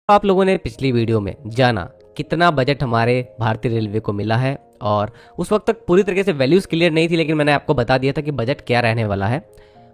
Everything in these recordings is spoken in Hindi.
आप लोगों ने पिछली वीडियो में जाना कितना बजट हमारे भारतीय रेलवे को मिला है और उस वक्त तक पूरी तरीके से वैल्यूज क्लियर नहीं थी, लेकिन मैंने आपको बता दिया था कि बजट क्या रहने वाला है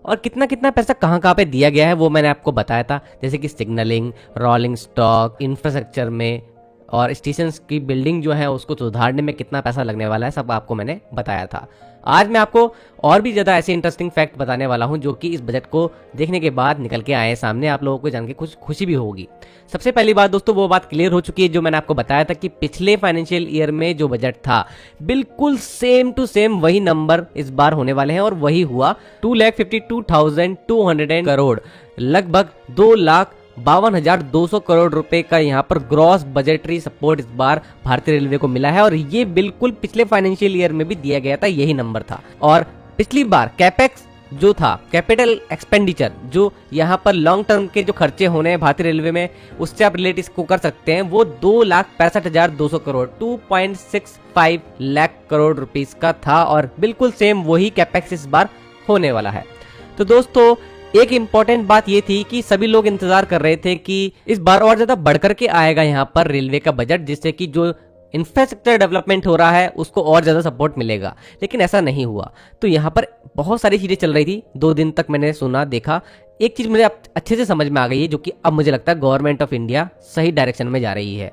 और कितना कितना पैसा कहाँ कहाँ पे दिया गया है वो मैंने आपको बताया था। जैसे कि सिग्नलिंग, रोलिंग स्टॉक, इंफ्रास्ट्रक्चर में और स्टेशन की बिल्डिंग जो है उसको सुधारने में कितना पैसा लगने वाला है, सब आपको मैंने बताया था। आज मैं आपको और भी ज़्यादा ऐसे इंटरेस्टिंग फैक्ट बताने वाला हूं जो कि इस बजट को देखने के बाद निकल के आए सामने, आप लोगों को जान के कुछ खुशी भी होगी। सबसे पहली बात दोस्तों, वो बात क्लियर हो चुकी है जो मैंने आपको बताया था कि पिछले फाइनेंशियल ईयर में जो बजट था बिल्कुल सेम टू सेम वही नंबर इस बार होने वाले हैं और वही हुआ। 2,52,200 करोड़, लगभग 2,52,200 करोड़ रुपए का यहाँ पर ग्रॉस बजटरी सपोर्ट इस बार भारतीय रेलवे को मिला है और ये बिल्कुल पिछले फाइनेंशियल ईयर में भी दिया गया था, यही नंबर था। और पिछली बार कैपेक्स जो था, कैपिटल एक्सपेंडिचर, जो यहाँ पर लॉन्ग टर्म के जो खर्चे होने हैं भारतीय रेलवे में, उससे आप रिलेट इसको कर सकते हैं, वो 2,65,200 करोड़ 2.65 लाख करोड़ रुपीस का था और बिल्कुल सेम वही कैपेक्स इस बार होने वाला है। तो दोस्तों एक इम्पॉर्टेंट बात ये थी कि सभी लोग इंतजार कर रहे थे कि इस बार और ज्यादा बढ़कर के आएगा यहाँ पर रेलवे का बजट, जिससे कि जो इंफ्रास्ट्रक्चर डेवलपमेंट हो रहा है उसको और ज्यादा सपोर्ट मिलेगा, लेकिन ऐसा नहीं हुआ। तो यहाँ पर बहुत सारी चीजें चल रही थी, 2 दिन तक मैंने सुना देखा। एक चीज मुझे अच्छे से समझ में आ गई है जो कि अब मुझे लगता है गवर्नमेंट ऑफ इंडिया सही डायरेक्शन में जा रही है।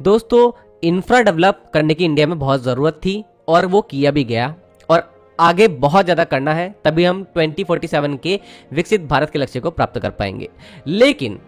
दोस्तों इंफ्रा डेवलप करने की इंडिया में बहुत जरूरत थी और वो किया भी गया और आगे बहुत ज्यादा करना है, तभी हम 2047 के विकसित भारत के लक्ष्य को प्राप्त कर पाएंगे। लेकिन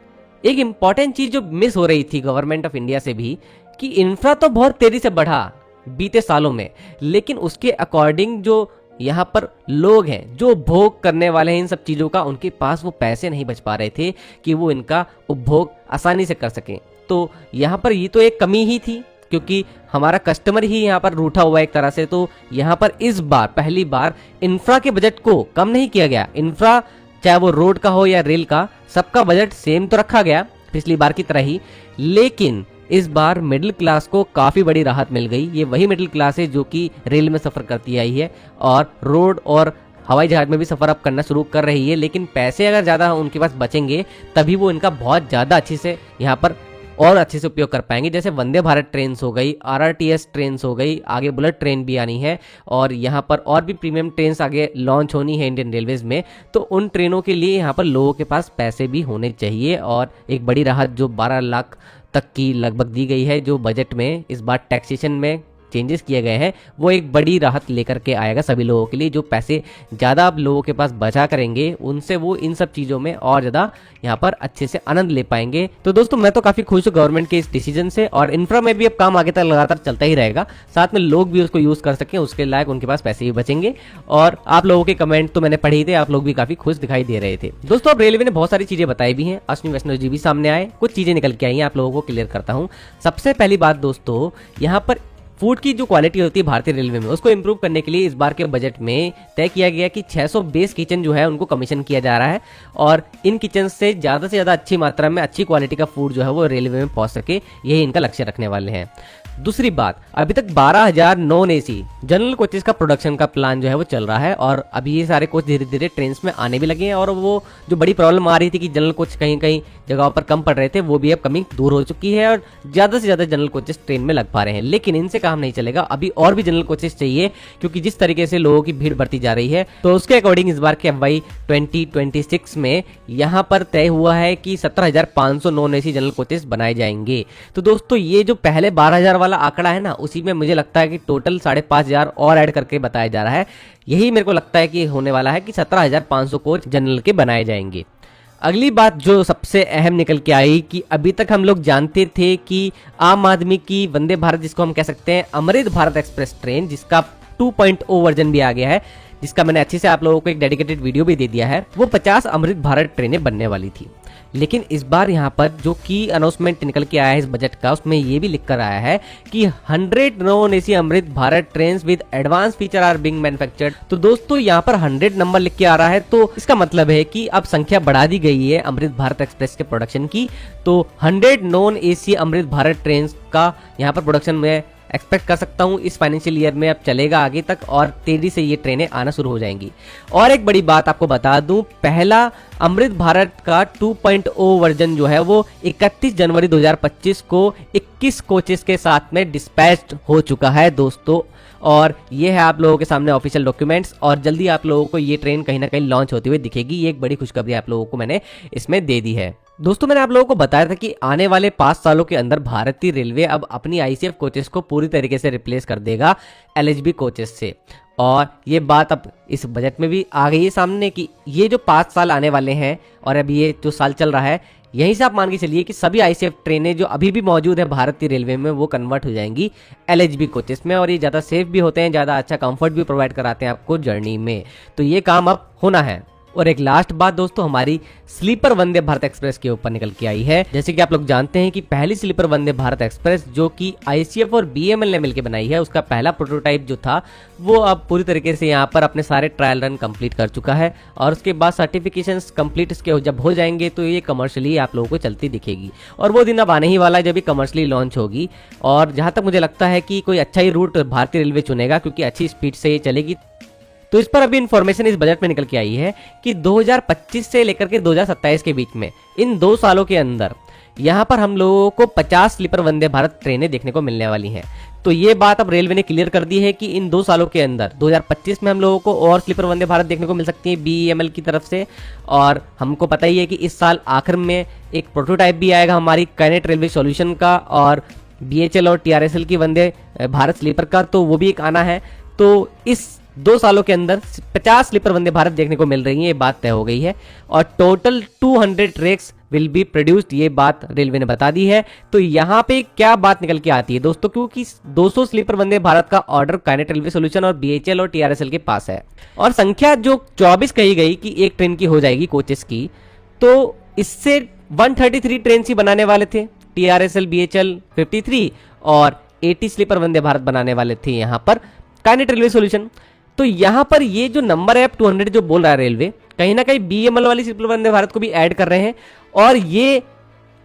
एक इंपॉर्टेंट चीज जो मिस हो रही थी गवर्नमेंट ऑफ इंडिया से भी, कि इंफ्रा तो बहुत तेजी से बढ़ा बीते सालों में, लेकिन उसके अकॉर्डिंग जो यहाँ पर लोग हैं जो उपभोग करने वाले हैं इन सब चीजों का, उनके पास वो पैसे नहीं बच पा रहे थे कि वो इनका उपभोग आसानी से कर सकें। तो यहाँ पर ये तो एक कमी ही थी, क्योंकि हमारा कस्टमर ही यहाँ पर रूठा हुआ है एक तरह से। तो यहाँ पर इस बार पहली बार इंफ्रा के बजट को कम नहीं किया गया। इंफ्रा चाहे वो रोड का हो या रेल का, सबका बजट सेम तो रखा गया पिछली बार की तरह ही, लेकिन इस बार मिडिल क्लास को काफी बड़ी राहत मिल गई। ये वही मिडिल क्लास है जो कि रेल में सफर करती आई है और रोड और हवाई जहाज में भी सफर अब करना शुरू कर रही है, लेकिन पैसे अगर ज्यादा उनके पास बचेंगे तभी वो इनका बहुत ज्यादा अच्छे से यहाँ पर और अच्छे से उपयोग कर पाएंगे। जैसे वंदे भारत ट्रेन हो गई, RRTS ट्रेन हो गई, आगे बुलेट ट्रेन भी आनी है और यहाँ पर और भी प्रीमियम ट्रेन आगे लॉन्च होनी है इंडियन रेलवेज में। तो उन ट्रेनों के लिए यहाँ पर लोगों के पास पैसे भी होने चाहिए और एक बड़ी राहत जो 12 लाख तक की लगभग दी गई है, जो बजट में इस बार टैक्सेशन में चेंजेस किए गए हैं, वो एक बड़ी राहत लेकर के आएगा सभी लोगों के लिए। जो पैसे ज़्यादा आप लोगों के पास बचा करेंगे उनसे वो इन सब चीज़ों में और ज़्यादा यहाँ पर अच्छे से आनंद ले पाएंगे। तो दोस्तों मैं तो काफ़ी खुश हूँ गवर्नमेंट के इस डिसीजन से और इंफ्रा में भी अब काम आगे तक लगातार चलता ही रहेगा, साथ में लोग भी उसको यूज़ कर सकें, उसके लायक उनके पास पैसे भी बचेंगे। और आप लोगों के कमेंट तो मैंने पढ़े ही थे, आप लोग भी काफ़ी खुश दिखाई दे रहे थे। दोस्तों अब रेलवे ने बहुत सारी चीज़ें बताई भी हैं, अश्विनी वैष्णव जी भी सामने आए, कुछ चीज़ें निकल के आई हैं, आप लोगों को क्लियर करता हूँ। सबसे पहली बात दोस्तों, यहाँ पर फूड की जो क्वालिटी होती है भारतीय रेलवे में, उसको इंप्रूव करने के लिए इस बार के बजट में तय किया गया कि 600 बेस किचन जो है उनको कमीशन किया जा रहा है और इन किचन से ज़्यादा अच्छी मात्रा में अच्छी क्वालिटी का फूड जो है वो रेलवे में पहुंच सके, यही इनका लक्ष्य रखने वाले हैं। दूसरी बात, अभी तक 12,000 नॉन AC जनरल कोचेस का प्रोडक्शन का प्लान जो है वो चल रहा है और अभी ये सारे कोच धीरे धीरे ट्रेन में आने भी लगे हैं और वो जो बड़ी प्रॉब्लम आ रही थी कि जनरल कोच कहीं कहीं जगहों पर कम पड़ रहे थे, वो भी अब कमी दूर हो चुकी है और ज़्यादा से ज़्यादा जनरल कोचेस ट्रेन में लग पा रहे हैं। लेकिन इनसे काम नहीं चलेगा, अभी और भी जनरल कोचेस चाहिए, क्योंकि जिस तरीके से लोगों की भीड़ बढ़ती जा रही है, तो उसके अकॉर्डिंग इस बार के FY 2026 में यहाँ पर तय हुआ है कि 17,500 नॉन AC जनरल कोचेस बनाए जाएंगे। तो दोस्तों ये जो पहले 12,000 वाला आंकड़ा है ना, उसी में मुझे लगता है कि टोटल 5,500 और ऐड करके बताया जा रहा है। यही मेरे को लगता है कि होने वाला है कि 17,500 कोच जनरल के बनाए जाएंगे। अगली बात जो सबसे अहम निकल के आई कि अभी तक हम लोग जानते थे कि आम आदमी की वंदे भारत, जिसको हम कह सकते हैं अमृत भारत एक्सप्रेस ट्रेन, जिसका 2.0 वर्जन भी आ गया है, जिसका मैंने अच्छे से आप लोगों को एक डेडिकेटेड वीडियो भी दे दिया है, वो 50 अमृत भारत ट्रेनें बनने वाली थी। लेकिन इस बार यहाँ पर जो की अनाउंसमेंट निकल के आया है इस बजट का, उसमें ये भी लिख कर आया है कि 100 non AC Amrit Bharat train with advance feature are being manufactured. तो दोस्तों यहाँ पर 100 नंबर लिख के आ रहा है, तो इसका मतलब है कि अब संख्या बढ़ा दी गई है अमृत भारत एक्सप्रेस के प्रोडक्शन की। तो 100 non AC Amrit Bharat train का यहाँ पर प्रोडक्शन में एक्सपेक्ट कर सकता हूँ इस फाइनेंशियल ईयर में अब चलेगा आगे तक और तेजी से ये ट्रेनें आना शुरू हो जाएंगी। और एक बड़ी बात आपको बता दूं, पहला अमृत भारत का 2.0 वर्जन जो है वो 31 जनवरी 2025 को 21 कोचेस के साथ में डिस्पैच्ड हो चुका है दोस्तों। और ये है आप लोगों के सामने ऑफिशियल डॉक्यूमेंट्स और जल्दी आप लोगों को ये ट्रेन कहीं ना कहीं लॉन्च होती हुई दिखेगी। ये एक बड़ी खुशखबरी आप लोगों को मैंने इसमें दे दी है। दोस्तों मैंने आप लोगों को बताया था कि आने वाले 5 सालों के अंदर भारतीय रेलवे अब अपनी आईसीएफ कोचेस को पूरी तरीके से रिप्लेस कर देगा एलएचबी कोचेस से। और ये बात अब इस बजट में भी आ गई है सामने कि ये जो 5 साल आने वाले हैं और अब ये जो साल चल रहा है, यहीं से आप मान के चलिए कि सभी आईसीएफ ट्रेनें जो अभी भी मौजूद है भारतीय रेलवे में वो कन्वर्ट हो जाएंगी एलएचबी कोचेस में। और ये ज़्यादा सेफ भी होते हैं, ज़्यादा अच्छा कंफर्ट भी प्रोवाइड कराते हैं आपको जर्नी में। तो ये काम अब होना है। और एक लास्ट बात दोस्तों, हमारी स्लीपर वंदे भारत एक्सप्रेस के ऊपर निकल के आई है। जैसे कि आप लोग जानते हैं कि पहली स्लीपर वंदे भारत एक्सप्रेस जो कि आईसीएफ और बीएमएल ने मिलकर बनाई है, उसका पहला प्रोटोटाइप जो था वो अब पूरी तरीके से यहाँ पर अपने सारे ट्रायल रन कंप्लीट कर चुका है। और उसके बाद सर्टिफिकेशंस कंप्लीट इसके जब हो जाएंगे तो ये कमर्शियली आप लोगों को चलती दिखेगी। और वो दिन अब आने ही वाला है जब ये कमर्शियली लॉन्च होगी। और जहाँ तक मुझे लगता है कि कोई अच्छा ही रूट भारतीय रेलवे चुनेगा क्योंकि अच्छी स्पीड से ये चलेगी। तो इस पर अभी इन्फॉर्मेशन इस बजट में निकल के आई है कि 2025 से लेकर के 2027 के बीच में इन 2 सालों के अंदर यहाँ पर हम लोगों को 50 स्लीपर वंदे भारत ट्रेनें देखने को मिलने वाली हैं। तो ये बात अब रेलवे ने क्लियर कर दी है कि इन 2 सालों के अंदर 2025 में हम लोगों को और स्लीपर वंदे भारत देखने को मिल सकती है बीईएमएल की तरफ से। और हमको पता ही है कि इस साल आखिर में एक प्रोटोटाइप भी आएगा हमारी कैनेट रेलवे सॉल्यूशन का और बीएचएल और टीआरएसएल की वंदे भारत स्लीपर का, तो वो भी एक आना है। तो इस 2 सालों के अंदर 50 स्लीपर वंदे भारत देखने को मिल रही है, ये बात तय हो गई है। और total 200 tracks will be produced, ये बात रेलवे ने बता दी है। तो यहाँ पे क्या बात निकल के आती है दोस्तों, क्योंकि 200 स्लीपर वंदे भारत का ऑर्डर कैनेट रेलवे सॉल्यूशन और बीएचएल और टीआरएसएल के पास है। और संख्या जो 24 कही गई कि एक ट्रेन की हो जाएगी कोचेस की, तो इससे 133 ट्रेन ही बनाने वाले थे टीआरएसएल बीएचएल 53 और 80 स्लीपर वंदे भारत बनाने वाले थे यहाँ पर कैनेट रेलवे सॉल्यूशन। तो यहाँ पर ये जो नंबर है 200 जो बोल रहा है रेलवे, कहीं ना कहीं बीएमएल वाली स्लीपर वंदे भारत को भी ऐड कर रहे हैं। और ये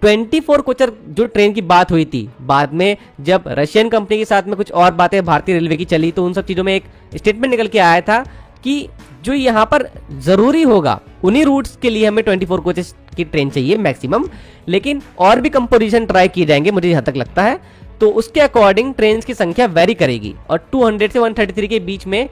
24 कोचर जो ट्रेन की बात हुई थी, बाद में जब रशियन कंपनी के साथ में कुछ और बातें भारतीय रेलवे की चली तो उन सब चीज़ों में एक स्टेटमेंट निकल के आया था कि जो यहाँ पर ज़रूरी होगा उन्हीं रूट्स के लिए हमें 24 कोचेस की ट्रेन चाहिए मैक्सिमम, लेकिन और भी कंपोजिशन ट्राई किए जाएंगे मुझे जहाँ तक लगता है। तो उसके अकॉर्डिंग ट्रेन की संख्या वेरी करेगी और 200 से 133 के बीच में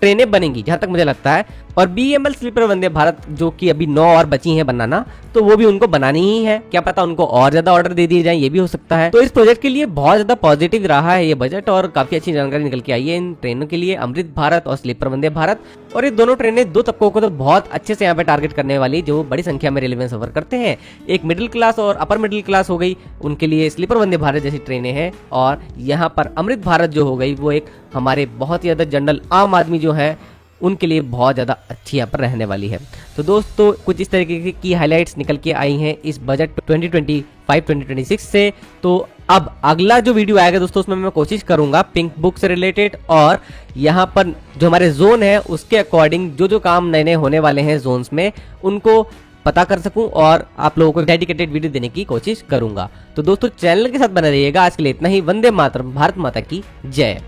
ट्रेनें बनेंगी जहां तक मुझे लगता है। और बीएमएल स्लीपर वंदे भारत जो कि अभी 9 और बची हैं बनाना, तो वो भी उनको बनानी ही है। क्या पता उनको और ज्यादा ऑर्डर दे दिए जाएं, ये भी हो सकता है। तो इस प्रोजेक्ट के लिए बहुत ज्यादा पॉजिटिव रहा है ये बजट और काफी अच्छी जानकारी निकल के आई है इन ट्रेनों के लिए, अमृत भारत और स्लीपर वंदे भारत। और ये दोनों ट्रेनें 2 तबकों को तो बहुत अच्छे से यहाँ पे टारगेट करने वाली, जो बड़ी संख्या में रेलवे में सफर करते हैं। एक मिडिल क्लास और अपर मिडिल क्लास हो गई, उनके लिए स्लीपर वंदे भारत जैसी ट्रेनें हैं। और यहाँ पर अमृत भारत जो हो गई वो एक हमारे बहुत ही ज्यादा जनरल आम आदमी जो है उनके लिए बहुत ज़्यादा अच्छी यहाँ पर रहने वाली है। तो दोस्तों कुछ इस तरीके की हाइलाइट्स निकल के आई हैं इस बजट 2025-2026 से। तो अब अगला जो वीडियो आएगा दोस्तों उसमें मैं कोशिश करूंगा पिंक बुक से रिलेटेड और यहाँ पर जो हमारे जोन है उसके अकॉर्डिंग जो जो काम नए नए होने वाले हैं जोन्स में उनको पता कर सकूं और आप लोगों को डेडिकेटेड वीडियो देने की कोशिश करूंगा। तो दोस्तों चैनल के साथ बने रहिएगा। आज के लिए इतना ही। वंदे मातरम, भारत माता की जय।